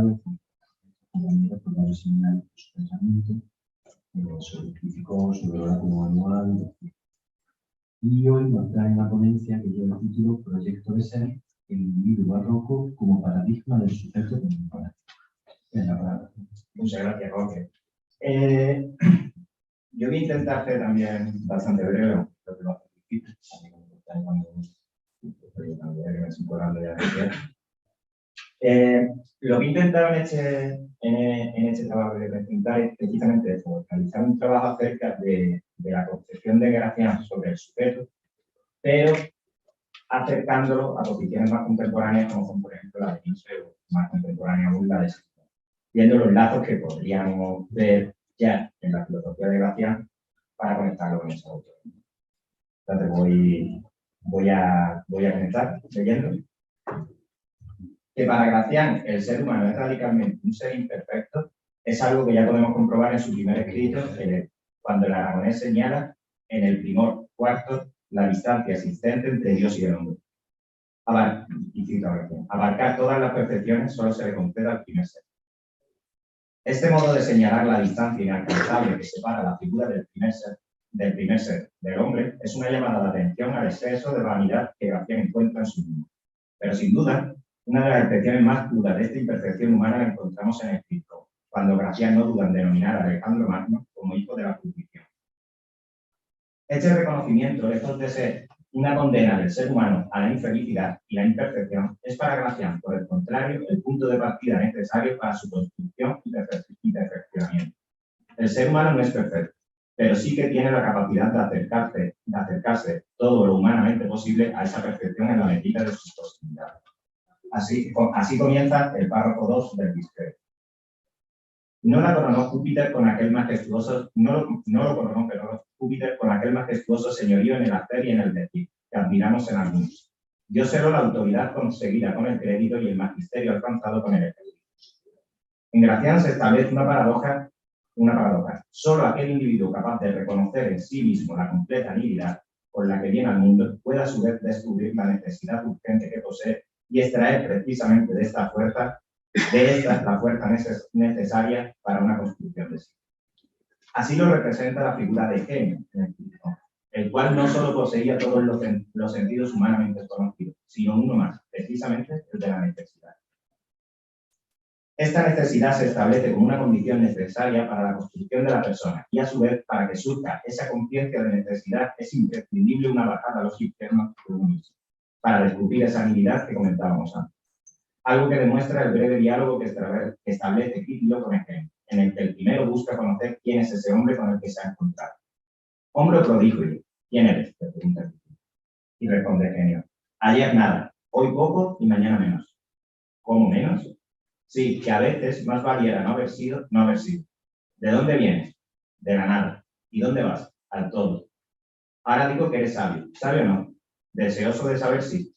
González, compañero por varios seminarios de su pensamiento, sobre crítico, sobre oráculo manual. Y hoy nos trae una ponencia que lleva el título Proyecto de ser, el individuo barroco como paradigma del sujeto contemporáneo. Muchas gracias, Jorge. Yo voy a intentar hacer también bastante breve, creo que lo hace difícil, así como está cuando que me estoy colando ya. Lo que he intentado en este trabajo de presentar es precisamente eso, realizar un trabajo acerca de la concepción de Gracián sobre el sujeto, pero acercándolo a posiciones más contemporáneas, como son, por ejemplo, la de Nietzsche, o más contemporánea aún la de Sartre, viendo los lazos que podríamos ver ya en la filosofía de Gracián para conectarlo con ese autor. Entonces voy a comenzar leyendo que para Gracián el ser humano es radicalmente un ser imperfecto, es algo que ya podemos comprobar en su primer escrito, cuando el aragonés señala en el primor cuarto la distancia existente entre Dios y el hombre. Abarcar todas las percepciones solo se le concede al primer ser. Este modo de señalar la distancia inalcanzable que separa la figura del primer ser del hombre es una llamada de atención al exceso de vanidad que Gracián encuentra en su mundo. Pero sin duda, una de las expresiones más puras de esta imperfección humana la encontramos en el Quijote, cuando Gracián no duda en denominar a Alejandro Magno como hijo de la purificación. Este reconocimiento, lejos de ser una condena del ser humano a la infelicidad y la imperfección, es para Gracián, por el contrario, el punto de partida necesario para su construcción y perfeccionamiento. El ser humano no es perfecto, pero sí que tiene la capacidad de acercarse todo lo humanamente posible a esa perfección en la medida de sus posibilidades. Así comienza el párrafo 2 del discreto. No lo coronó Júpiter con aquel majestuoso señorío en el hacer y en el decir, que admiramos en algunos. Dio solo la autoridad conseguida con el crédito y el magisterio alcanzado con el ejercicio. En Gracián se establece una paradoja. Solo aquel individuo capaz de reconocer en sí mismo la completa nihilidad con la que viene al mundo puede a su vez descubrir la necesidad urgente que posee y extraer precisamente de esta fuerza la fuerza necesaria para una construcción de sí. Así lo representa la figura de genio, el cual no solo poseía todos los sentidos humanamente conocidos, sino uno más, precisamente el de la necesidad. Esta necesidad se establece como una condición necesaria para la construcción de la persona y, a su vez, para que surja esa conciencia de necesidad es imprescindible una bajada a los infiernos de uno mismo, para descubrir esa nihilidad que comentábamos antes. Algo que demuestra el breve diálogo que establece Crítico con Eugenio, en el que el primero busca conocer quién es ese hombre con el que se ha encontrado. Hombre prodigio, ¿quién eres? Le pregunta Crítico. Y responde Eugenio, ayer nada, hoy poco y mañana menos. ¿Cómo menos? Sí, que a veces más valiera no haber sido. ¿De dónde vienes? De la nada. ¿Y dónde vas? Al todo. Ahora digo que eres sabio. ¿Sabio o no? Deseoso de saber sí.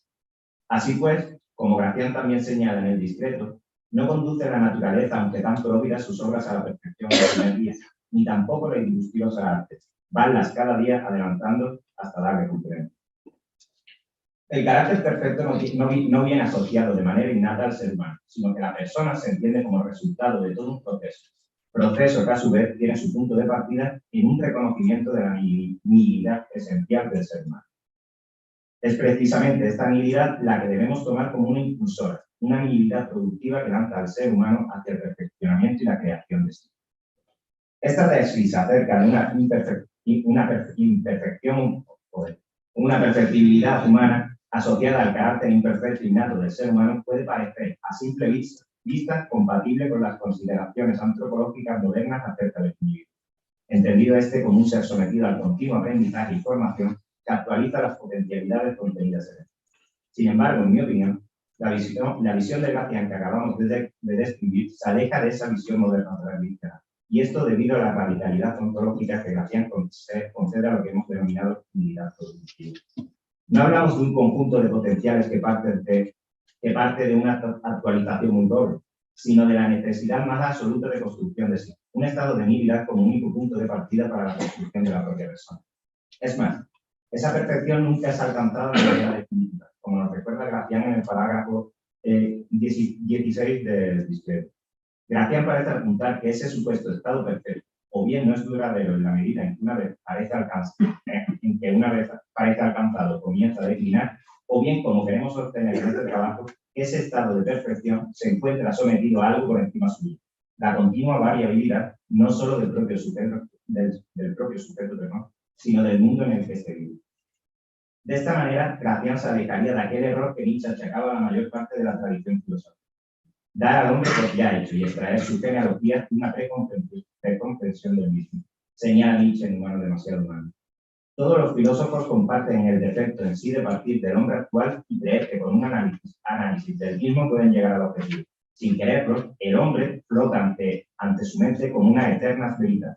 Así pues, como Gracián también señala en el discreto, no conduce la naturaleza, aunque tan pródiga sus obras a la perfección del primer día, ni tampoco la industriosa artes. Vanlas cada día adelantando hasta darle cumplimiento. El carácter perfecto no viene asociado de manera innata al ser humano, sino que la persona se entiende como resultado de todo un proceso que a su vez tiene su punto de partida en un reconocimiento de la nihilidad esencial del ser humano. Es precisamente esta nihilidad la que debemos tomar como una impulsora, una nihilidad productiva que lanza al ser humano hacia el perfeccionamiento y la creación de sí. Esta tesis acerca de una perfectibilidad humana asociada al carácter imperfecto innato del ser humano puede parecer, a simple vista, compatible con las consideraciones antropológicas modernas acerca del individuo, entendido como un ser sometido al continuo aprendizaje y formación que actualiza las potencialidades contenidas en él. Sin embargo, en mi opinión, la visión de Gracián que acabamos de describir se aleja de esa visión moderna tradicional, y esto debido a la radicalidad ontológica que Gracián concede a lo que hemos denominado nihilidad productiva. No hablamos de un conjunto de potenciales que parte de una actualización muy doble, sino de la necesidad más absoluta de construcción de sí, un estado de nihilidad como único punto de partida para la construcción de la propia persona. Es más, esa perfección nunca es alcanzada de manera definitiva, como nos recuerda Gracián en el parágrafo 16 del discreto. Gracián parece apuntar que ese supuesto estado perfecto o bien no es duradero en la medida en que una vez parece alcanzado comienza a declinar, o bien, como queremos obtener en este trabajo, ese estado de perfección se encuentra sometido a algo por encima suyo, la continua variabilidad no solo del propio sujeto, sino del mundo en el que se vive. De esta manera, Gracián se alejaría de aquel error que Nietzsche achacaba a la mayor parte de la tradición filosófica: dar al hombre por ya hecho y extraer su genealogía de una precomprensión del mismo. Señala Nietzsche en Humano demasiado humano. Todos los filósofos comparten el defecto en sí de partir del hombre actual y creer que con un análisis del mismo pueden llegar al objetivo. Sin quererlo, el hombre flota ante su mente como una eterna veritas,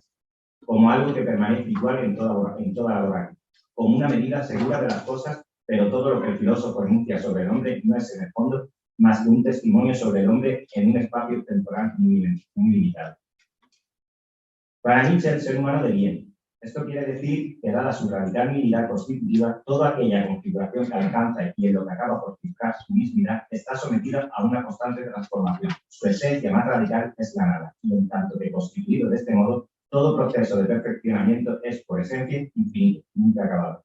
como algo que permanece igual en toda la hora, como una medida segura de las cosas, pero todo lo que el filósofo enuncia sobre el hombre no es en el fondo más que un testimonio sobre el hombre en un espacio temporal muy limitado. Para Nietzsche, el ser humano deviene. Esto quiere decir que, dada su radical nihilidad constitutiva, toda aquella configuración que alcanza y en lo que acaba por fijar su mismidad está sometida a una constante transformación. Su esencia más radical es la nada, y en tanto que constituido de este modo, todo proceso de perfeccionamiento es, por esencia, infinito, nunca acabado.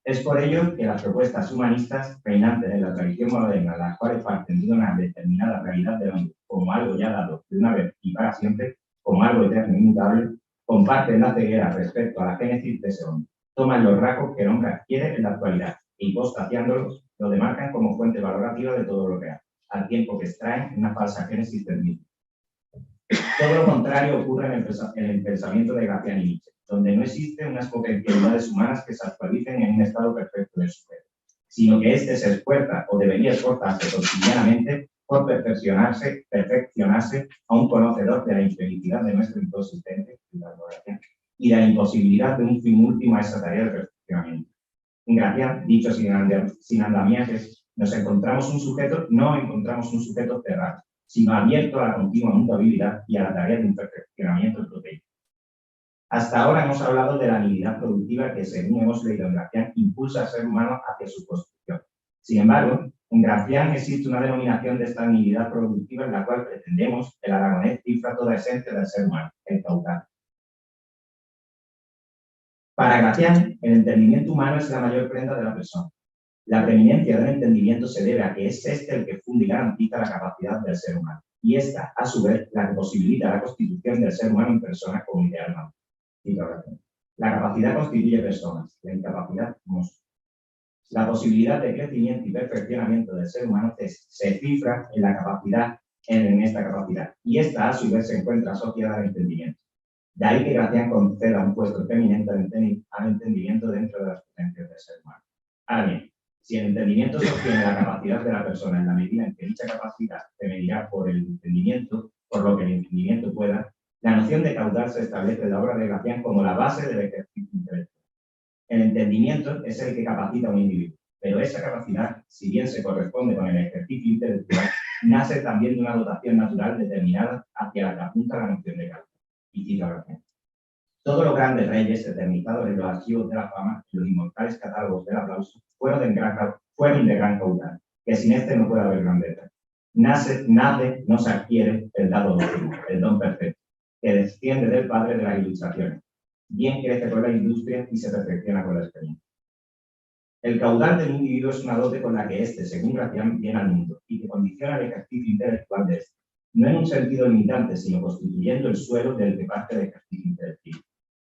Es por ello que las propuestas humanistas reinantes en la tradición moderna, las cuales parten de una determinada realidad del hombre como algo ya dado de una vez y para siempre, como algo eterno e inmutable, comparten la ceguera respecto a la génesis de ese hombre. Toman los rasgos que el hombre adquiere en la actualidad e, hipostaciándolos, lo demarcan como fuente valorativa de todo lo que hace, al tiempo que extraen una falsa génesis del mismo. Todo lo contrario ocurre en el pensamiento de Gracián y Nietzsche, donde no existen unas potencialidades humanas que se actualicen en un estado perfecto del sujeto, sino que éste se esfuerza o debería esforzarse cotidianamente por perfeccionarse a un conocedor de la infelicidad de nuestro inconsistente y de la imposibilidad de un fin último a esa tarea de perfeccionamiento. En Gracián, dicho sin andamiajes, no encontramos un sujeto cerrado, sino abierto a la continua mutabilidad y a la tarea de un perfeccionamiento proteico. Hasta ahora hemos hablado de la nihilidad productiva que, según hemos leído en Gracián, impulsa al ser humano hacia su construcción. Sin embargo, en Gracián existe una denominación de esta nihilidad productiva en la cual pretendemos que el aragonés cifra toda esencia del ser humano, el caudal. Para Gracián, el entendimiento humano es la mayor prenda de la persona. La preeminencia del entendimiento se debe a que es este el que funde y garantiza la capacidad del ser humano, y esta, a su vez, la que posibilita la constitución del ser humano en persona como ideal humano. La capacidad constituye personas, la incapacidad monstruos. La posibilidad de crecimiento y perfeccionamiento del ser humano se cifra en esta capacidad, y esta, a su vez, se encuentra asociada al entendimiento. De ahí que Gracián conceda un puesto eminente al entendimiento dentro de las potencias del ser humano. Ahora bien, si el entendimiento sostiene la capacidad de la persona en la medida en que dicha capacidad se medirá por el entendimiento, por lo que el entendimiento pueda, la noción de caudal se establece en la obra de Gracián como la base del ejercicio intelectual. El entendimiento es el que capacita a un individuo, pero esa capacidad, si bien se corresponde con el ejercicio intelectual, nace también de una dotación natural determinada hacia la que apunta la noción de caudal. Y cita Gracián: todos los grandes reyes eternizados en los archivos de la fama y los inmortales catálogos del aplauso fueron de gran caudal, que sin este no puede haber grandeza. Nace, no se adquiere el dado óptimo, el don perfecto, que desciende del padre de las ilustraciones. Bien crece con la industria y se perfecciona con la experiencia. El caudal del individuo es una dote con la que éste, según Gracián, viene al mundo y que condiciona el ejercicio intelectual de éste, no en un sentido limitante, sino constituyendo el suelo del que parte el ejercicio intelectual.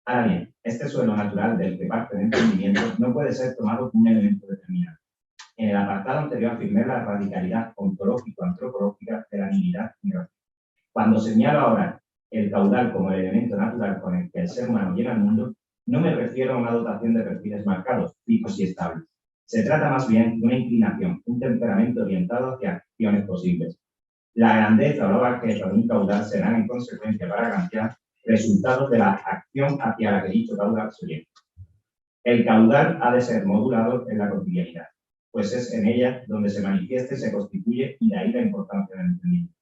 Ahora bien, este suelo natural del que parte el entendimiento no puede ser tomado como un elemento determinante. En el apartado anterior afirmé la radicalidad ontológico-antropológica de la nihilidad y Gracián. Cuando señalo ahora el caudal como el elemento natural con el que el ser humano llega al mundo, no me refiero a una dotación de perfiles marcados, fijos y estables. Se trata más bien de una inclinación, un temperamento orientado hacia acciones posibles. La grandeza o la bajeza de un caudal serán, en consecuencia, para Gracián, resultados de la acción hacia la que dicho caudal se orienta. El caudal ha de ser modulado en la cotidianidad, pues es en ella donde se manifiesta y se constituye, y de ahí la importancia del entendimiento.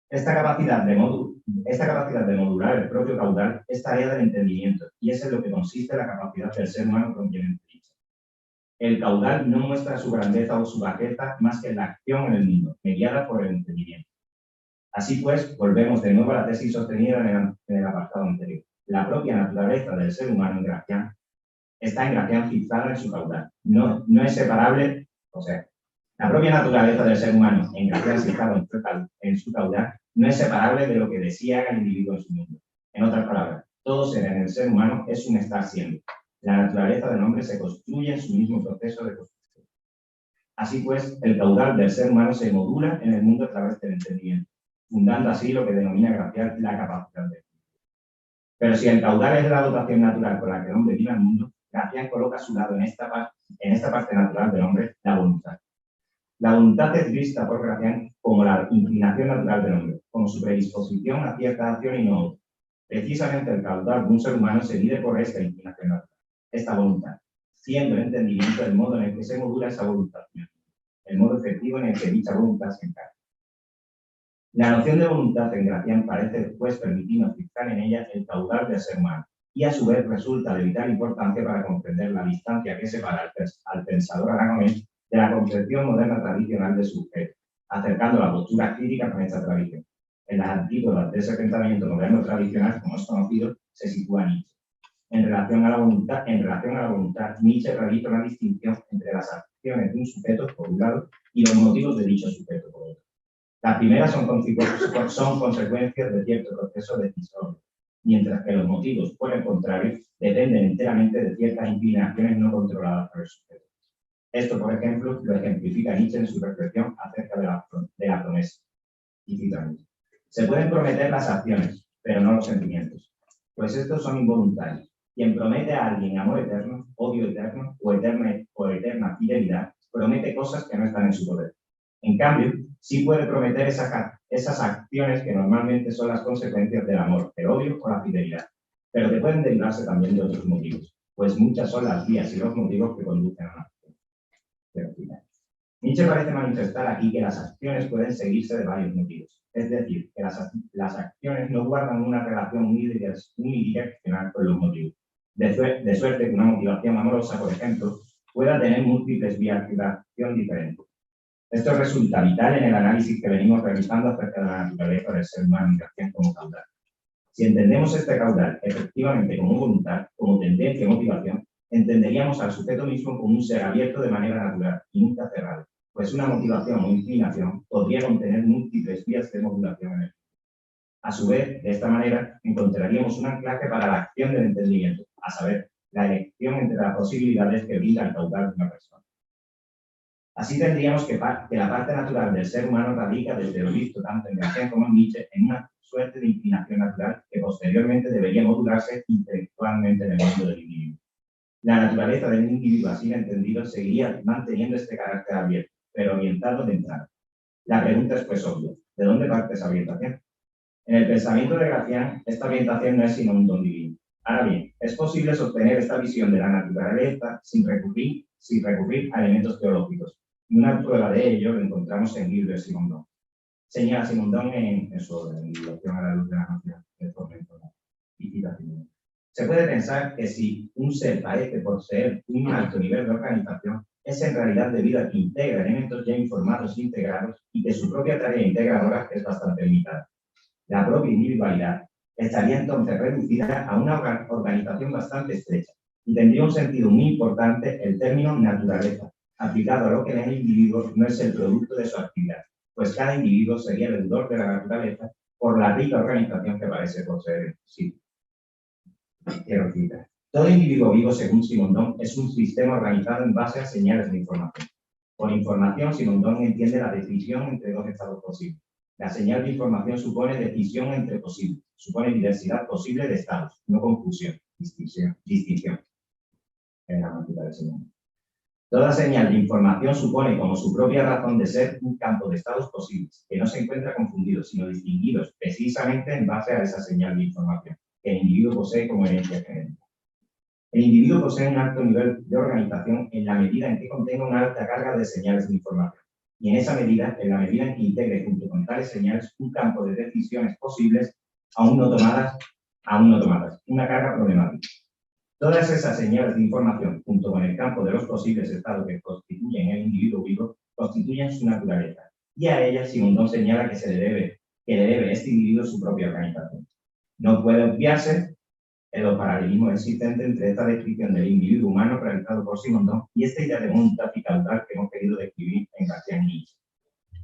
Esta capacidad de modular el propio caudal es tarea del entendimiento, y es en lo que consiste la capacidad del ser humano propiamente dicha. El caudal no muestra su grandeza o su bajeza más que en la acción en el mundo, mediada por el entendimiento. Así pues, volvemos de nuevo a la tesis sostenida en el apartado anterior. La propia naturaleza del ser humano está en Gracián fijada en su caudal. No es separable, o sea, la propia naturaleza del ser humano en Gracián fijado en su caudal no es separable de lo que desea el individuo en su mundo. En otras palabras, todo ser en el ser humano es un estar siendo. La naturaleza del hombre se construye en su mismo proceso de construcción. Así pues, el caudal del ser humano se modula en el mundo a través del entendimiento, fundando así lo que denomina Gracián la capacidad de. Pero si el caudal es la dotación natural con la que el hombre vive al mundo, Gracián coloca a su lado en esta parte natural del hombre la voluntad. La voluntad es vista por Gracián como la inclinación natural del hombre, como su predisposición a cierta acción y no otra. Precisamente el caudal de un ser humano se mide por esta inclinación natural, esta voluntad, siendo el entendimiento el modo en el que se modula esa voluntad, el modo efectivo en el que dicha voluntad se encarga. La noción de voluntad en Gracián parece, pues, permitirnos fijar en ella el caudal del ser humano, y a su vez resulta de vital importancia para comprender la distancia que separa al pensador aragonés de la concepción moderna tradicional de su sujeto, acercando la postura crítica con esta tradición. En las antípodas de ese pensamiento moderno tradicional, como es conocido, se sitúa Nietzsche. En relación a la voluntad, Nietzsche realiza una distinción entre las acciones de un sujeto, por un lado, y los motivos de dicho sujeto, por otro. Las primeras son consecuencias de cierto proceso decisorio, mientras que los motivos, por el contrario, dependen enteramente de ciertas inclinaciones no controladas por el sujeto. Esto, por ejemplo, lo ejemplifica Nietzsche en su reflexión acerca de la promesa. Y cita Nietzsche: se pueden prometer las acciones, pero no los sentimientos, pues estos son involuntarios. Quien promete a alguien amor eterno, odio eterno o eterna fidelidad, promete cosas que no están en su poder. En cambio, sí puede prometer esas acciones que normalmente son las consecuencias del amor, el odio o la fidelidad, pero que pueden derivarse también de otros motivos, pues muchas son las vías y los motivos que conducen a una acción. Nietzsche parece manifestar aquí que las acciones pueden seguirse de varios motivos, es decir, que las acciones no guardan una relación unidireccional con los motivos, de suerte que una motivación amorosa, por ejemplo, pueda tener múltiples vías de acción diferentes. Esto resulta vital en el análisis que venimos realizando acerca de la naturaleza del ser humano en Gracián como caudal. Si entendemos este caudal efectivamente como voluntad, como tendencia y motivación, entenderíamos al sujeto mismo como un ser abierto de manera natural y nunca cerrado, pues una motivación o inclinación podría contener múltiples vías de modulación en él. A su vez, de esta manera, encontraríamos un anclaje para la acción del entendimiento, a saber, la elección entre las posibilidades que brinda el caudal de una persona. Así tendríamos que la parte natural del ser humano radica, desde lo visto tanto en Gracián como en Nietzsche, en una suerte de inclinación natural que posteriormente debería modularse intelectualmente en el mundo del individuo. La naturaleza del individuo, así entendido, seguiría manteniendo este carácter abierto, pero orientado de entrada. La pregunta es pues obvia: ¿de dónde parte esa orientación? En el pensamiento de Gracián, esta orientación no es sino un don divino. Ahora bien, es posible sostener esta visión de la naturaleza sin recurrir a elementos teológicos. Y una prueba de ello lo encontramos en Gilbert Simondon. Señala Simondon en su obra, en Divulgación a la luz de la nación, de forma informal. Y cita Simondon: se puede pensar que si un ser parece poseer un alto nivel de organización, es en realidad debido a que integra elementos ya informados e integrados y que su propia tarea integradora es bastante limitada. La propia individualidad estaría entonces reducida a una organización bastante estrecha y tendría un sentido muy importante el término naturaleza, aplicado a lo que en el individuo no es el producto de su actividad, pues cada individuo sería el deudor de la naturaleza por la rica organización que parece poseer en sí. Quiero citar: todo individuo vivo, según Simondon, es un sistema organizado en base a señales de información. Por información, Simondon entiende la decisión entre dos estados posibles. La señal de información supone decisión entre posibles, supone diversidad posible de estados, no confusión, distinción. Es la gramática de Simondon. Toda señal de información supone como su propia razón de ser un campo de estados posibles, que no se encuentra confundidos, sino distinguidos precisamente en base a esa señal de información que el individuo posee como herencia genética. El individuo posee un alto nivel de organización en la medida en que contenga una alta carga de señales de información, y en esa medida, en la medida en que integre junto con tales señales un campo de decisiones posibles aún no tomadas, una carga problemática. Todas esas señales de información, junto con el campo de los posibles estados que constituyen el individuo vivo, constituyen su naturaleza, y a ellas Simondon señala que se le debe que le debe este individuo su propia organización. No puede obviarse en los paralelismos existentes entre esta descripción del individuo humano realizado por Simondon y esta idea de voluntad y caudal que hemos querido describir en García y Nietzsche.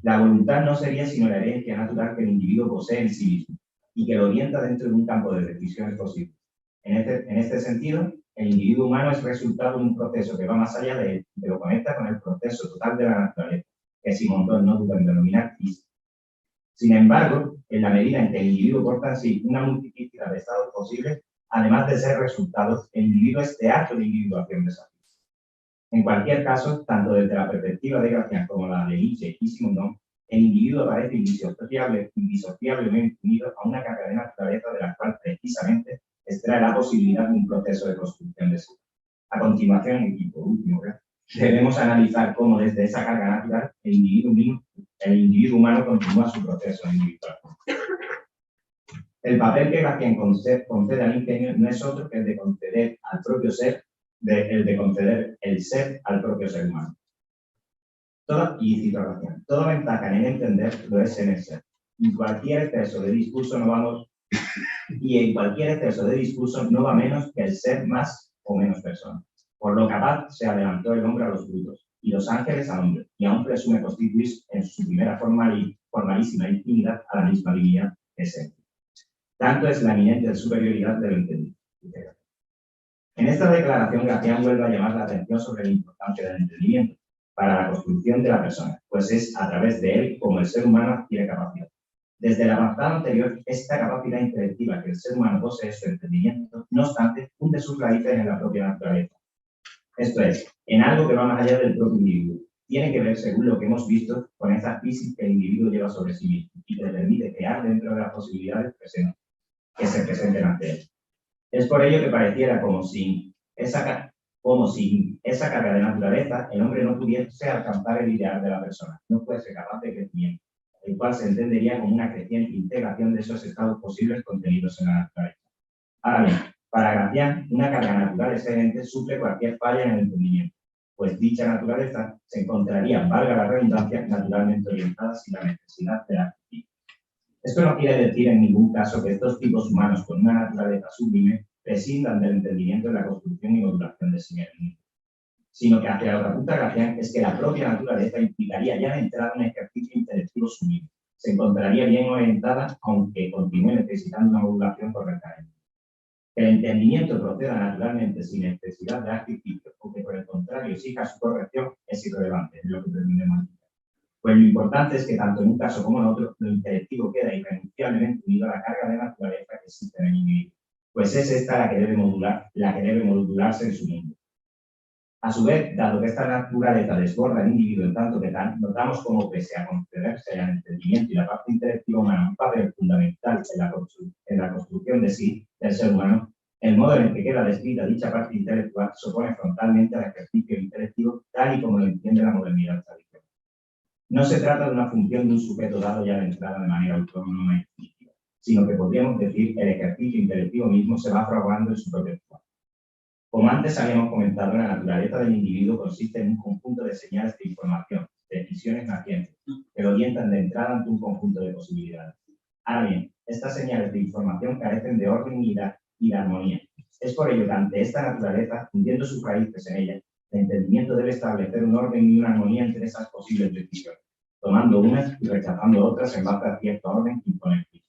La voluntad no sería sino la herencia natural que el individuo posee en sí mismo y que lo orienta dentro de un campo de decisiones posibles. En este sentido, el individuo humano es resultado de un proceso que va más allá de él, que lo conecta con el proceso total de la naturaleza, que Simondon no duda en denominar física. Sin embargo, en la medida en que el individuo porta en sí una multiplicidad de estados posibles, además de ser resultados, el individuo es teatro de individuación de esa física. En cualquier caso, tanto desde la perspectiva de Gracián como la de Nietzsche y Simondon, el individuo aparece indisociablemente unido a una carga de naturaleza de la cual precisamente extrae la posibilidad de un proceso de construcción de sí. A continuación, y por último, debemos analizar cómo desde esa carga natural el individuo humano continúa su proceso individual. El papel que Gracián concede al ingenio no es otro que el de conceder al propio ser, el de conceder el ser al propio ser humano. Y cito a Gracián, toda ventaja en el entender lo es en el ser. En cualquier exceso de discurso no va menos que el ser más o menos persona. Por lo capaz se adelantó el hombre a los brutos, y los ángeles al hombre, y aún presume constituir en su primera formalísima infinidad a la misma divinidad esencia. Tanto es la eminente superioridad del entendido. En esta declaración, Gracián vuelve a llamar la atención sobre la importancia del entendimiento para la construcción de la persona, pues es a través de él como el ser humano adquiere capacidad. Desde el apartado anterior, esta capacidad intelectiva que el ser humano posee, su entendimiento, no obstante, hunde sus raíces en la propia naturaleza. Esto es, en algo que va más allá del propio individuo. Tiene que ver, según lo que hemos visto, con esa crisis que el individuo lleva sobre sí mismo y que le permite crear dentro de las posibilidades que se presenten ante él. Es por ello que pareciera como sin esa carga de naturaleza, el hombre no pudiese alcanzar el ideal de la persona, no fuese capaz de crecimiento, el cual se entendería como una creciente integración de esos estados posibles contenidos en la naturaleza. Ahora bien, para Gracián, una carga natural excedente suple cualquier falla en el entendimiento, pues dicha naturaleza se encontraría, valga la redundancia, naturalmente orientada sin la necesidad de la crítica. Esto no quiere decir en ningún caso que estos tipos humanos con una naturaleza sublime prescindan del entendimiento en la construcción y modulación de sí mismos, sino que hacia lo que apunta Gracián es que la propia naturaleza implicaría ya de entrada un ejercicio intelectivo sublime. Se encontraría bien orientada, aunque continúe necesitando una modulación correcta. Que el entendimiento proceda naturalmente sin necesidad de artificio, o que por el contrario exija su corrección, es irrelevante, es lo que pretendemos decir. Pues lo importante es que tanto en un caso como en otro, lo intelectivo queda irrenunciablemente unido a la carga de naturaleza que existe en el individuo, pues es esta la que debe modularse en su mundo. A su vez, dado que esta naturaleza desborda el individuo en tanto que notamos como pese a concederse al entendimiento y la parte intelectiva humana un papel fundamental en la construcción de sí, del ser humano, el modo en el que queda descrita dicha parte intelectual se opone frontalmente al ejercicio intelectivo tal y como lo entiende la modernidad tradicional. No se trata de una función de un sujeto dado ya de entrada de manera autónoma y definitiva, sino que podríamos decir que el ejercicio intelectivo mismo se va fraguando en su propio espacio. Como antes habíamos comentado, la naturaleza del individuo consiste en un conjunto de señales de información, decisiones nacientes, que lo orientan de entrada ante un conjunto de posibilidades. Ahora bien, estas señales de información carecen de orden y de armonía. Es por ello que ante esta naturaleza, hundiendo sus raíces en ella, el entendimiento debe establecer un orden y una armonía entre esas posibles decisiones, tomando unas y rechazando otras en base a cierto orden que impone el juicio.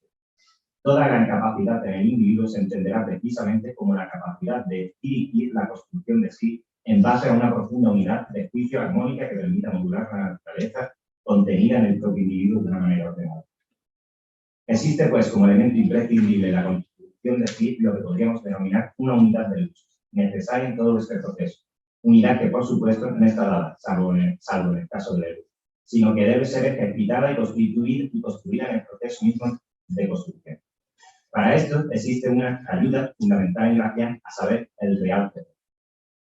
Toda gran capacidad en el individuo se entenderá precisamente como la capacidad de dirigir la construcción de sí en base a una profunda unidad de juicio armónica que permita modular la naturaleza contenida en el propio individuo de una manera ordenada. Existe, pues, como elemento imprescindible de la construcción de sí lo que podríamos denominar una unidad de luz, necesaria en todo este proceso. Unidad que, por supuesto, no está dada, salvo en el caso de la luz, sino que debe ser ejercitada y construida en el proceso mismo de construcción. Para esto existe una ayuda fundamental en Gracián, a saber, el real ser.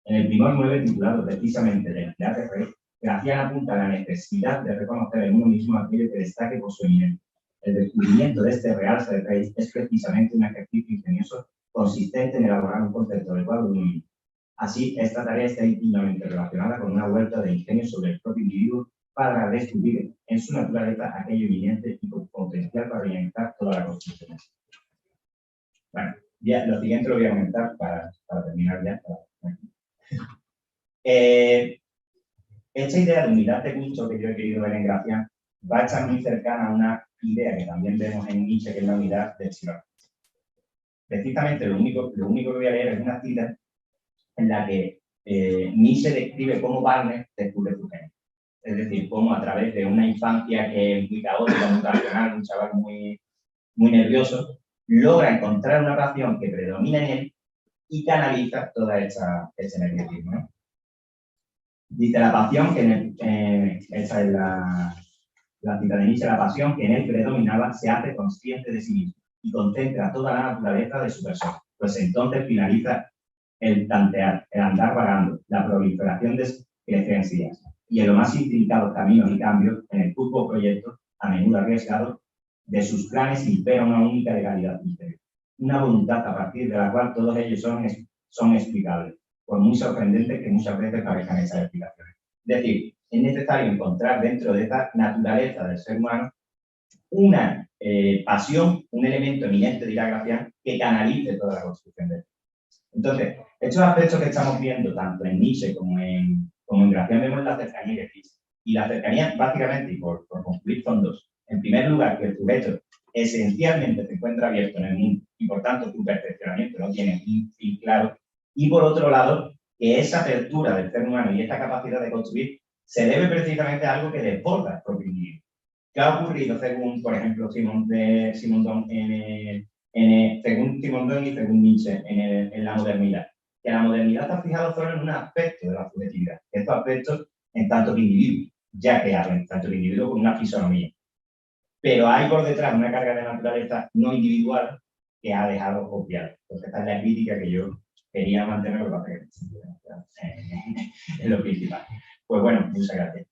En el primer 9, titulado precisamente la entidad de rey, Gracián apunta a la necesidad de reconocer en uno mismo aquello que destaque por su eminencia. El descubrimiento de este real ser rey es precisamente un ejercicio ingenioso consistente en elaborar un concepto adecuado de uno mismo. Así, esta tarea está íntimamente relacionada con una vuelta de ingenio sobre el propio individuo para descubrir en su naturaleza aquello eminente y con potencial para orientar toda la construcción. Bueno, ya lo siguiente lo voy a comentar para terminar ya. Esta idea de unidad de gusto que yo he querido ver en Gracián va a estar muy cercana a una idea que también vemos en Nietzsche, que es la unidad de epsilon. Precisamente lo único que voy a leer es una cita en la que Nietzsche describe cómo Wagner descubre su genio. Es decir, cómo a través de una infancia que es muy caótica, muy racional, un chaval muy nervioso, logra encontrar una pasión que predomina en él y canaliza toda ese nerviosismo, ¿no? Dice la pasión, esa es la cita de Nietzsche, la pasión que en él predominaba se hace consciente de sí mismo y concentra toda la naturaleza de su persona, pues entonces finaliza el tantear, el andar vagando, la proliferación de creencias y en los más intrincados caminos y cambios en el curvo proyecto, a menudo arriesgado, de sus planes impera una única legalidad interior, una voluntad a partir de la cual todos ellos son explicables, por muy sorprendentes que muchas veces parezcan esas explicaciones. Es decir, es necesario encontrar dentro de esta naturaleza del ser humano una pasión, un elemento eminente, dirá Gracián, que canalice toda la construcción de él. Entonces, estos aspectos que estamos viendo, tanto en Nietzsche como en Gracián, vemos la cercanía que existe. Y la cercanía, básicamente, y por concluir, son dos. En primer lugar, que el sujeto esencialmente se encuentra abierto en el mundo y, por tanto, su perfeccionamiento no tiene un fin claro. Y, por otro lado, que esa apertura del ser humano y esta capacidad de construir se debe precisamente a algo que desborda el propio individuo. ¿Qué ha ocurrido según, por ejemplo, Simondon según Simondon y según Nietzsche en la modernidad? Que la modernidad está fijada solo en un aspecto de la subjetividad, estos aspectos en tanto que individuo, ya que hablan tanto el individuo con una fisonomía. Pero hay por detrás una carga de naturaleza no individual que ha dejado obviar. Entonces, esta es la crítica que yo quería mantener, lo que pasa es lo principal. Pues bueno, muchas gracias.